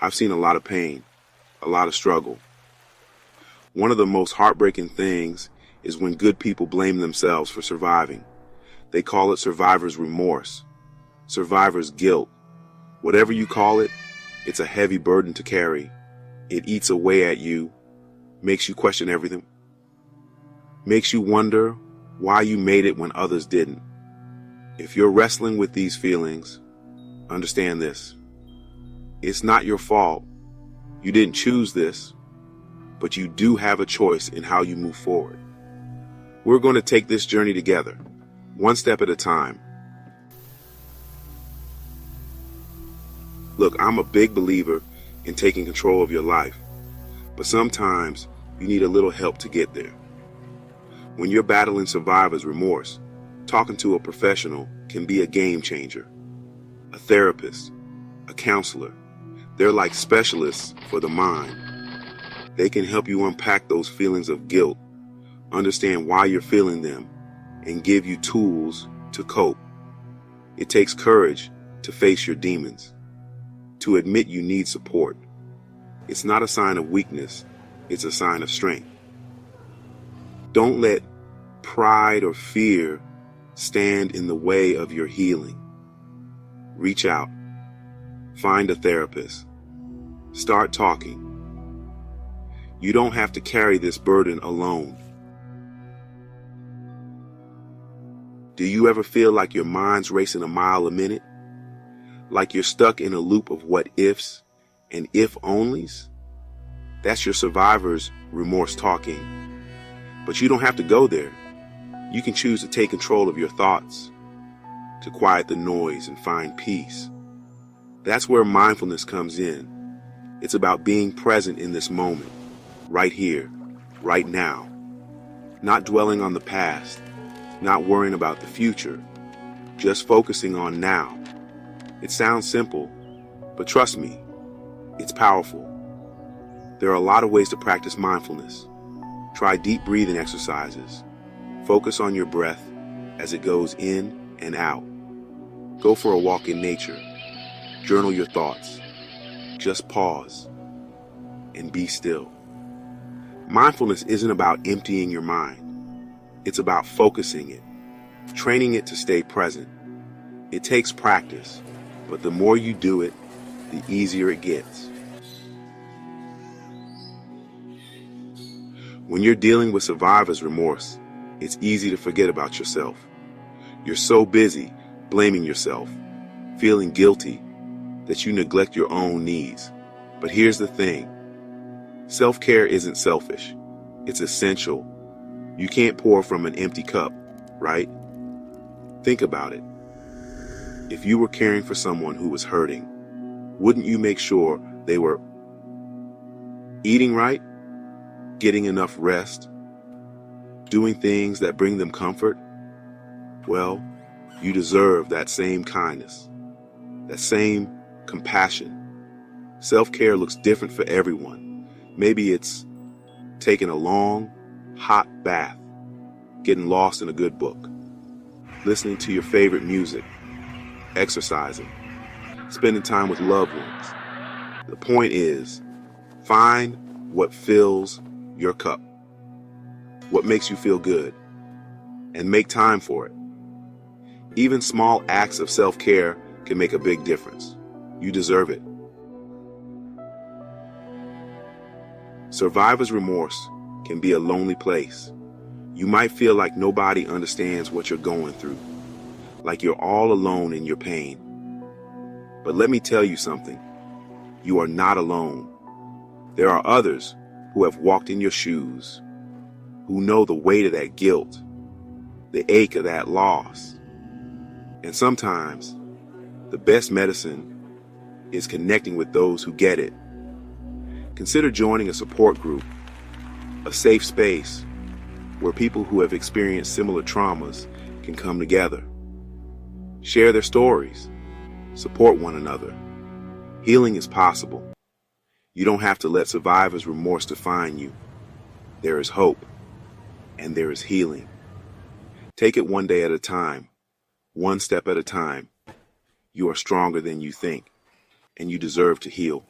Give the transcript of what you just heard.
I've seen a lot of pain, a lot of struggle. One of the most heartbreaking things is when good people blame themselves for surviving. They call it survivor's remorse, survivor's guilt. Whatever you call it, it's a heavy burden to carry. It eats away at you, makes you question everything, makes you wonder why you made it when others didn't. If you're wrestling with these feelings, understand this. It's not your fault. You didn't choose this, but you do have a choice in how you move forward. We're going to take this journey together, one step at a time. Look, I'm a big believer in taking control of your life, but sometimes you need a little help to get there. When you're battling survivor's remorse, talking to a professional can be a game changer. A therapist, a counselor, they're like specialists for the mind. They can help you unpack those feelings of guilt, understand why you're feeling them, and give you tools to cope. It takes courage to face your demons, to admit you need support. It's not a sign of weakness, it's a sign of strength. Don't let pride or fear stand in the way of your healing. Reach out. Find a therapist. Start talking. You don't have to carry this burden alone. Do you ever feel like your mind's racing a mile a minute? Like you're stuck in a loop of what ifs and if onlys? That's your survivor's remorse talking. But you don't have to go there. You can choose to take control of your thoughts, to quiet the noise and find peace. That's where mindfulness comes in. It's about being present in this moment, right here, right now. Not dwelling on the past, not worrying about the future, just focusing on now. It sounds simple, but trust me, it's powerful. There are a lot of ways to practice mindfulness. Try deep breathing exercises. Focus on your breath as it goes in and out. Go for a walk in nature. Journal your thoughts. Just pause and be still. Mindfulness isn't about emptying your mind. It's about focusing it, training it to stay present. It takes practice, but the more you do it, the easier it gets. When you're dealing with survivor's remorse, it's easy to forget about yourself. You're so busy blaming yourself, feeling guilty, that you neglect your own needs. But here's the thing. Self-care isn't selfish. It's essential. You can't pour from an empty cup, right? Think about it. If you were caring for someone who was hurting, wouldn't you make sure they were eating right, getting enough rest, doing things that bring them comfort? Well, you deserve that same kindness, that same compassion. Self-care looks different for everyone. Maybe it's taking a long, hot bath, getting lost in a good book, listening to your favorite music, exercising, spending time with loved ones. The point is, find what fills your cup, what makes you feel good, and make time for it. Even small acts of self-care can make a big difference. You deserve it. Survivor's remorse can be a lonely place. You might feel like nobody understands what you're going through, like you're all alone in your pain. But let me tell you something. You are not alone. There are others who have walked in your shoes, who know the weight of that guilt, the ache of that loss. And sometimes, the best medicine is connecting with those who get it. Consider joining a support group, a safe space where people who have experienced similar traumas can come together, share their stories, support one another. Healing is possible. You don't have to let survivor's remorse define you. There is hope, and there is healing. Take it one day at a time, one step at a time. You are stronger than you think, and you deserve to heal.